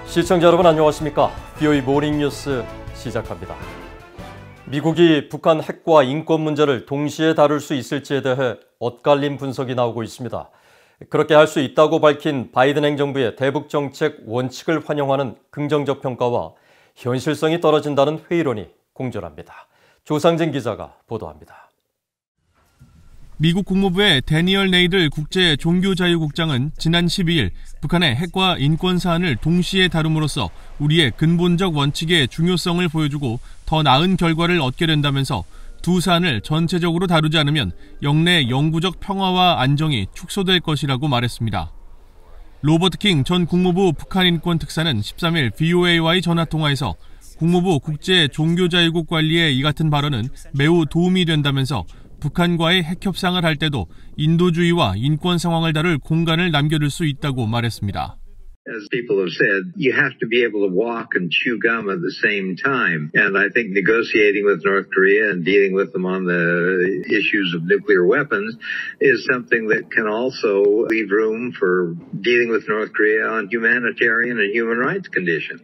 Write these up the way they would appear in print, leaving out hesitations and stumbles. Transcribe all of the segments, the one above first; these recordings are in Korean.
시청자 여러분 안녕하십니까? BOE 모닝뉴스 시작합니다. 미국이 북한 핵과 인권 문제를 동시에 다룰 수 있을지에 대해 엇갈린 분석이 나오고 있습니다. 그렇게 할 수 있다고 밝힌 바이든 행정부의 대북 정책 원칙을 환영하는 긍정적 평가와 현실성이 떨어진다는 회의론이 공존합니다. 조상진 기자가 보도합니다. 미국 국무부의 데니얼 네이들 국제 종교자유국장은 지난 12일 북한의 핵과 인권 사안을 동시에 다룸으로써 우리의 근본적 원칙의 중요성을 보여주고 더 나은 결과를 얻게 된다면서 두 사안을 전체적으로 다루지 않으면 영내 영구적 평화와 안정이 축소될 것이라고 말했습니다. 로버트 킹 전 국무부 북한인권 특사는 13일 VOA와의 전화통화에서 국무부 국제 종교자유국 관리의 이 같은 발언은 매우 도움이 된다면서 북한과의 핵 협상을 할 때도 인도주의와 인권 상황을 다룰 공간을 남겨둘 수 있다고 말했습니다. As people have said, you have to be able to walk and chew gum at the same time. And I think negotiating with North Korea and dealing with them on the issues of nuclear weapons is something that can also leave room for dealing with North Korea on humanitarian and human rights conditions.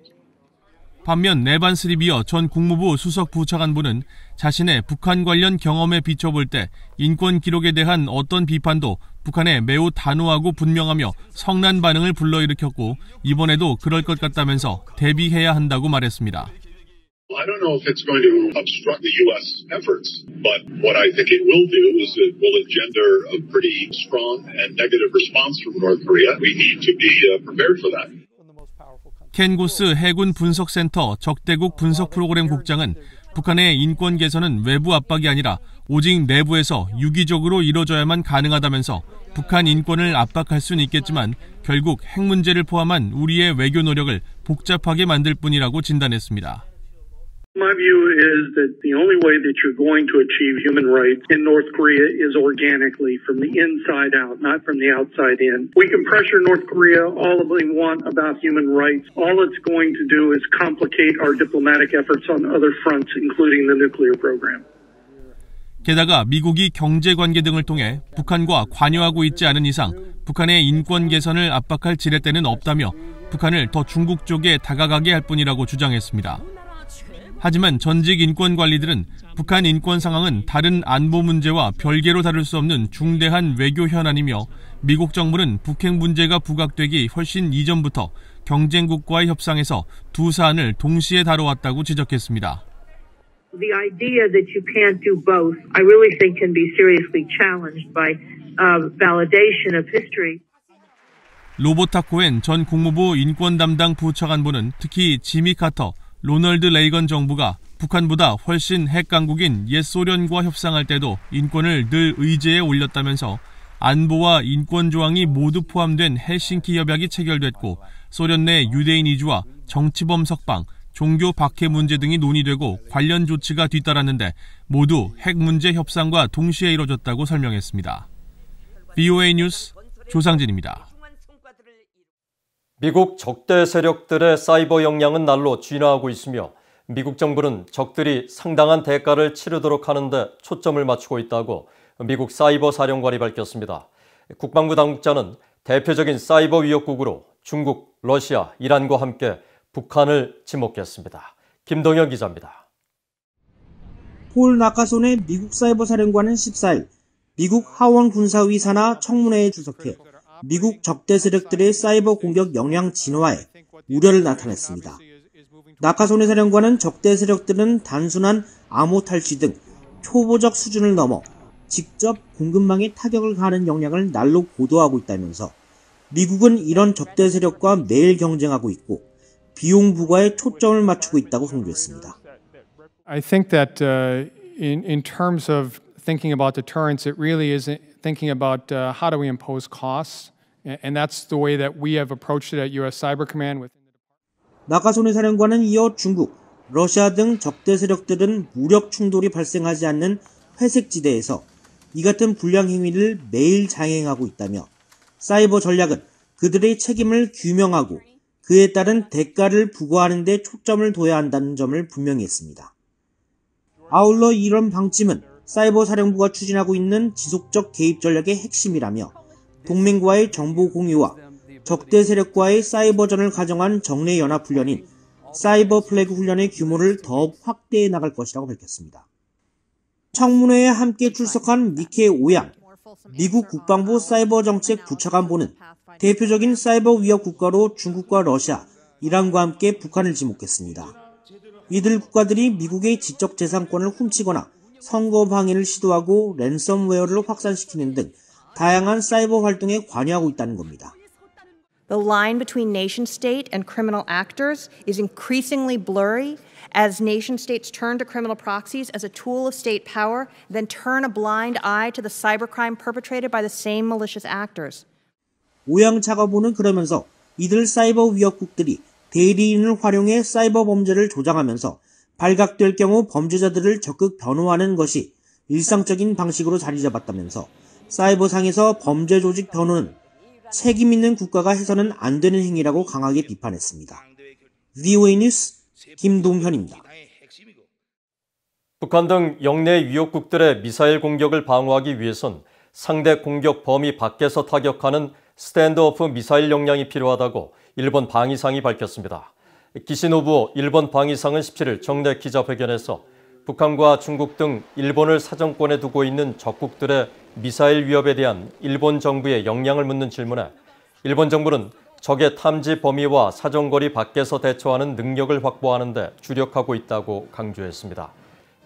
반면 네반스 리비어 전 국무부 수석 부차관보는 자신의 북한 관련 경험에 비춰볼 때 인권 기록에 대한 어떤 비판도 북한에 매우 단호하고 분명하며 성난 반응을 불러일으켰고 이번에도 그럴 것 같다면서 대비해야 한다고 말했습니다. I don't know if it's going to obstruct the U.S. efforts, but what I think it will do is it will engender a pretty strong and negative response from North Korea. We need to be prepared for that. 켄 고스 해군 분석센터 적대국 분석 프로그램 국장은 북한의 인권 개선은 외부 압박이 아니라 오직 내부에서 유기적으로 이뤄져야만 가능하다면서 북한 인권을 압박할 수는 있겠지만 결국 핵 문제를 포함한 우리의 외교 노력을 복잡하게 만들 뿐이라고 진단했습니다. My view is that the only way that you're going to achieve human rights in North Korea is organically from the inside out, not from the outside in. We can pressure North Korea all they want about human rights. All it's going to do is complicate our diplomatic efforts on other fronts, including the nuclear program. 게다가 미국이 경제관계 등을 통해 북한과 관여하고 있지 않은 이상 북한의 인권 개선을 압박할 지렛대는 없다며 북한을 더 중국 쪽에 다가가게 할 뿐이라고 주장했습니다. 하지만 전직 인권관리들은 북한 인권 상황은 다른 안보 문제와 별개로 다룰 수 없는 중대한 외교 현안이며 미국 정부는 북핵 문제가 부각되기 훨씬 이전부터 경쟁국과의 협상에서 두 사안을 동시에 다뤄왔다고 지적했습니다. The idea that you can't do both, I really think can be seriously challenged by validation of history. 로버타 코엔 전 국무부 인권 담당 부차관보는 특히 지미 카터, 로널드 레이건 정부가 북한보다 훨씬 핵 강국인 옛 소련과 협상할 때도 인권을 늘 의제에 올렸다면서 안보와 인권 조항이 모두 포함된 헬싱키 협약이 체결됐고 소련 내 유대인 이주와 정치범 석방, 종교 박해 문제 등이 논의되고 관련 조치가 뒤따랐는데 모두 핵 문제 협상과 동시에 이뤄졌다고 설명했습니다. BOA 뉴스 조상진입니다. 미국 적대 세력들의 사이버 역량은 날로 진화하고 있으며 미국 정부는 적들이 상당한 대가를 치르도록 하는 데 초점을 맞추고 있다고 미국 사이버 사령관이 밝혔습니다. 국방부 당국자는 대표적인 사이버 위협국으로 중국, 러시아, 이란과 함께 북한을 지목했습니다. 김동현 기자입니다. 폴 나카손의 미국 사이버 사령관은 14일 미국 하원 군사위 산하 청문회에 출석해 미국 적대 세력들의 사이버 공격 역량 진화에 우려를 나타냈습니다. 나카손의 사령관은 적대 세력들은 단순한 암호 탈취 등 초보적 수준을 넘어 직접 공급망에 타격을 가하는 역량을 날로 고도화하고 있다면서 미국은 이런 적대 세력과 매일 경쟁하고 있고 비용 부과에 초점을 맞추고 있다고 강조했습니다. I think that in terms of thinking about deterrence, it really is thinking about how do we impose costs, and that's the way that we have approached it at U.S. Cyber Command. 나카손의 사령관은 이어 중국, 러시아 등 적대 세력들은 무력 충돌이 발생하지 않는 회색지대에서 이 같은 불량 행위를 매일 자행하고 있다며 사이버 전략은 그들의 책임을 규명하고 그에 따른 대가를 부과하는 데 초점을 둬야 한다는 점을 분명히 했습니다. 아울러 이런 방침은 사이버 사령부가 추진하고 있는 지속적 개입 전략의 핵심이라며 동맹과의 정보 공유와 적대 세력과의 사이버전을 가정한 정례 연합훈련인 사이버 플래그 훈련의 규모를 더욱 확대해 나갈 것이라고 밝혔습니다. 청문회에 함께 출석한 니케 오양, 미국 국방부 사이버 정책 부차관보는 대표적인 사이버 위협 국가로 중국과 러시아, 이란과 함께 북한을 지목했습니다. 이들 국가들이 미국의 지적 재산권을 훔치거나 선거 방해를 시도하고 랜섬웨어를 확산시키는 등 다양한 사이버 활동에 관여하고 있다는 겁니다. The line between nation-state and criminal actors is increasingly blurry as nation-states turn to criminal proxies as a tool of state power, then turn a blind eye to the cybercrime perpetrated by the same malicious actors. 오양 차관보는 그러면서 이들 사이버 위협국들이 대리인을 활용해 사이버 범죄를 조장하면서 발각될 경우 범죄자들을 적극 변호하는 것이 일상적인 방식으로 자리 잡았다면서 사이버상에서 범죄 조직 변호는 책임 있는 국가가 해서는 안 되는 행위라고 강하게 비판했습니다. VOA 뉴스 김동현입니다. 북한 등 영내 위협국들의 미사일 공격을 방어하기 위해선 상대 공격 범위 밖에서 타격하는 스탠드오프 미사일 역량이 필요하다고 일본 방위상이 밝혔습니다. 기시노부 일본 방위상은 17일 정례 기자회견에서 북한과 중국 등 일본을 사정권에 두고 있는 적국들의 미사일 위협에 대한 일본 정부의 역량을 묻는 질문에 일본 정부는 적의 탐지 범위와 사정거리 밖에서 대처하는 능력을 확보하는 데 주력하고 있다고 강조했습니다.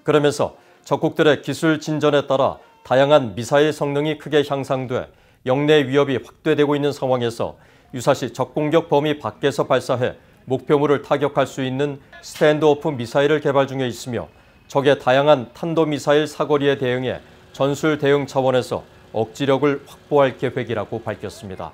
그러면서 적국들의 기술 진전에 따라 다양한 미사일 성능이 크게 향상돼 영내 위협이 확대되고 있는 상황에서 유사시 적공격 범위 밖에서 발사해 목표물을 타격할 수 있는 스탠드오프 미사일을 개발 중에 있으며 적의 다양한 탄도미사일 사거리에 대응해 전술 대응 차원에서 억지력을 확보할 계획이라고 밝혔습니다.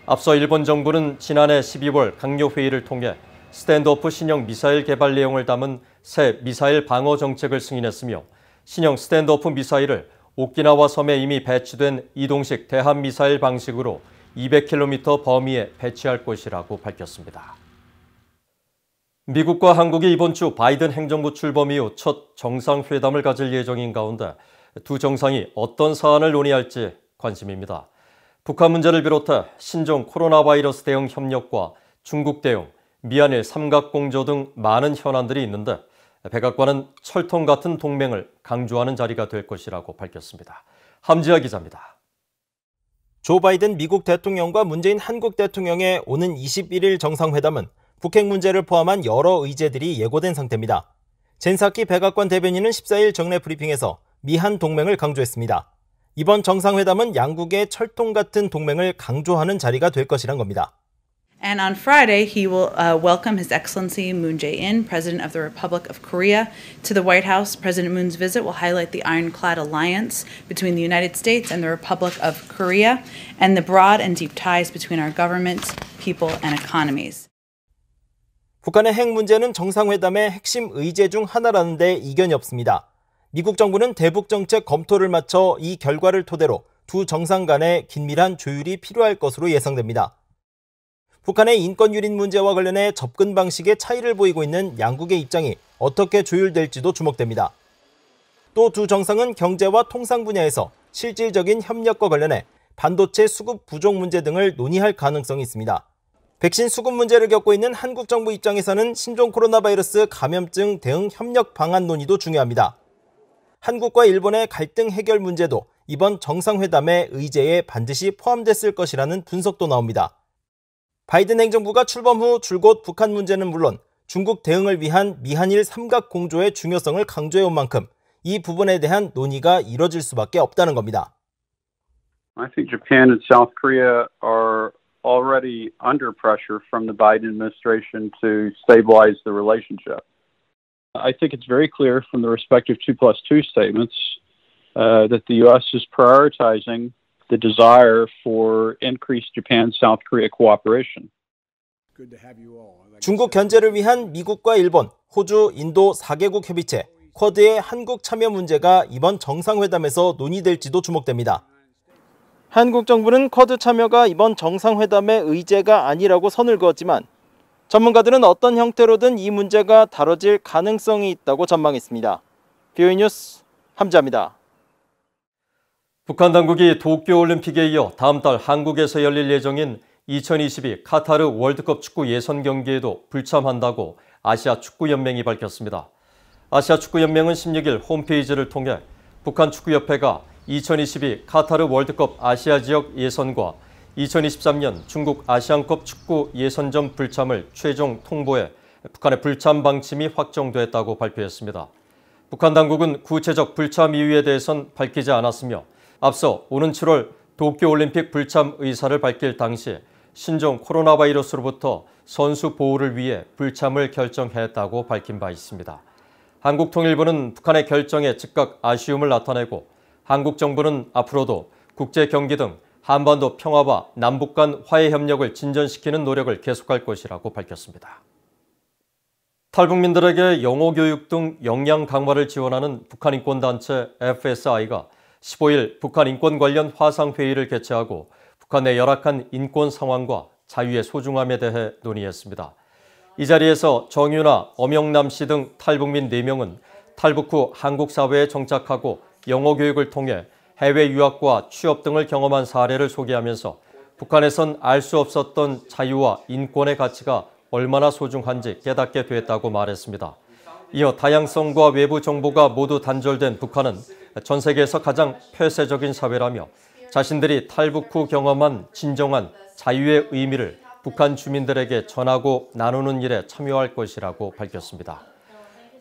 앞서 일본 정부는 지난해 12월 강요회의를 통해 스탠드오프 신형 미사일 개발 내용을 담은 새 미사일 방어 정책을 승인했으며 신형 스탠드오프 미사일을 오키나와 섬에 이미 배치된 이동식 대함미사일 방식으로 200km 범위에 배치할 것이라고 밝혔습니다. 미국과 한국이 이번 주 바이든 행정부 출범 이후 첫 정상회담을 가질 예정인 가운데 두 정상이 어떤 사안을 논의할지 관심입니다. 북한 문제를 비롯해 신종 코로나 바이러스 대응 협력과 중국 대응, 미한일 삼각공조 등 많은 현안들이 있는데 백악관은 철통 같은 동맹을 강조하는 자리가 될 것이라고 밝혔습니다. 함지아 기자입니다. 조 바이든 미국 대통령과 문재인 한국 대통령의 오는 21일 정상회담은 북핵 문제를 포함한 여러 의제들이 예고된 상태입니다. 젠사키 백악관 대변인은 14일 정례 브리핑에서 미한 동맹을 강조했습니다. 이번 정상회담은 양국의 철통 같은 동맹을 강조하는 자리가 될 것이란 겁니다. And on Friday, he will welcome His Excellency Moon Jae-in, President of the Republic of Korea, to the White House. President Moon's visit will highlight the ironclad alliance between the United States and the Republic of Korea and the broad and deep ties between our governments, people, and economies. 북한의 핵 문제는 정상회담의 핵심 의제 중 하나라는 데 이견이 없습니다. 미국 정부는 대북 정책 검토를 마쳐 이 결과를 토대로 두 정상 간의 긴밀한 조율이 필요할 것으로 예상됩니다. 북한의 인권 유린 문제와 관련해 접근 방식의 차이를 보이고 있는 양국의 입장이 어떻게 조율될지도 주목됩니다. 또 두 정상은 경제와 통상 분야에서 실질적인 협력과 관련해 반도체 수급 부족 문제 등을 논의할 가능성이 있습니다. 백신 수급 문제를 겪고 있는 한국 정부 입장에서는 신종 코로나 바이러스 감염증 대응 협력 방안 논의도 중요합니다. 한국과 일본의 갈등 해결 문제도 이번 정상회담의 의제에 반드시 포함됐을 것이라는 분석도 나옵니다. 바이든 행정부가 출범 후 줄곧 북한 문제는 물론 중국 대응을 위한 미한일 삼각공조의 중요성을 강조해온 만큼 이 부분에 대한 논의가 이뤄질 수밖에 없다는 겁니다. I think Japan and South Korea are already under pressure from the Biden administration to stabilize the relationship. I think it's very clear from the respective 2+2 statements that the U.S. is prioritizing the desire for increased Japan-South Korea cooperation. 중국 견제를 위한 미국과 일본, 호주, 인도 4개국 협의체, 쿼드의 한국 참여 문제가 이번 정상회담에서 논의될지도 주목됩니다. 한국 정부는 쿼드 참여가 이번 정상회담의 의제가 아니라고 선을 그었지만 전문가들은 어떤 형태로든 이 문제가 다뤄질 가능성이 있다고 전망했습니다. VOA 뉴스 함지아입니다. 북한 당국이 도쿄올림픽에 이어 다음 달 한국에서 열릴 예정인 2022 카타르 월드컵 축구 예선 경기에도 불참한다고 아시아 축구연맹이 밝혔습니다. 아시아 축구연맹은 16일 홈페이지를 통해 북한 축구협회가 2022 카타르 월드컵 아시아 지역 예선과 2023년 중국 아시안컵 축구 예선전 불참을 최종 통보해 북한의 불참 방침이 확정됐다고 발표했습니다. 북한 당국은 구체적 불참 이유에 대해선 밝히지 않았으며 앞서 오는 7월 도쿄올림픽 불참 의사를 밝힐 당시 신종 코로나 바이러스로부터 선수 보호를 위해 불참을 결정했다고 밝힌 바 있습니다. 한국통일부는 북한의 결정에 즉각 아쉬움을 나타내고 한국 정부는 앞으로도 국제 경기 등 한반도 평화와 남북 간 화해 협력을 진전시키는 노력을 계속할 것이라고 밝혔습니다. 탈북민들에게 영어 교육 등 역량 강화를 지원하는 북한 인권단체 FSI가 15일 북한 인권 관련 화상회의를 개최하고 북한 내 열악한 인권 상황과 자유의 소중함에 대해 논의했습니다. 이 자리에서 정유나 엄영남 씨 등 탈북민 4명은 탈북 후 한국 사회에 정착하고 영어 교육을 통해 해외 유학과 취업 등을 경험한 사례를 소개하면서 북한에선 알 수 없었던 자유와 인권의 가치가 얼마나 소중한지 깨닫게 됐다고 말했습니다. 이어 다양성과 외부 정보가 모두 단절된 북한은 전 세계에서 가장 폐쇄적인 사회라며 자신들이 탈북 후 경험한 진정한 자유의 의미를 북한 주민들에게 전하고 나누는 일에 참여할 것이라고 밝혔습니다.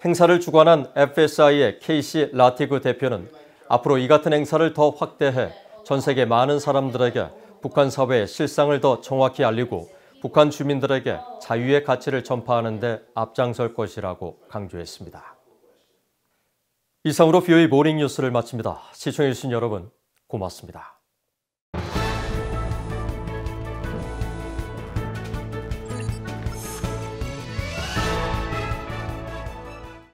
행사를 주관한 FSI의 케이시 라티그 대표는 앞으로 이 같은 행사를 더 확대해 전 세계 많은 사람들에게 북한 사회의 실상을 더 정확히 알리고 북한 주민들에게 자유의 가치를 전파하는 데 앞장설 것이라고 강조했습니다. 이상으로 VOA 모닝 뉴스를 마칩니다. 시청해주신 여러분 고맙습니다.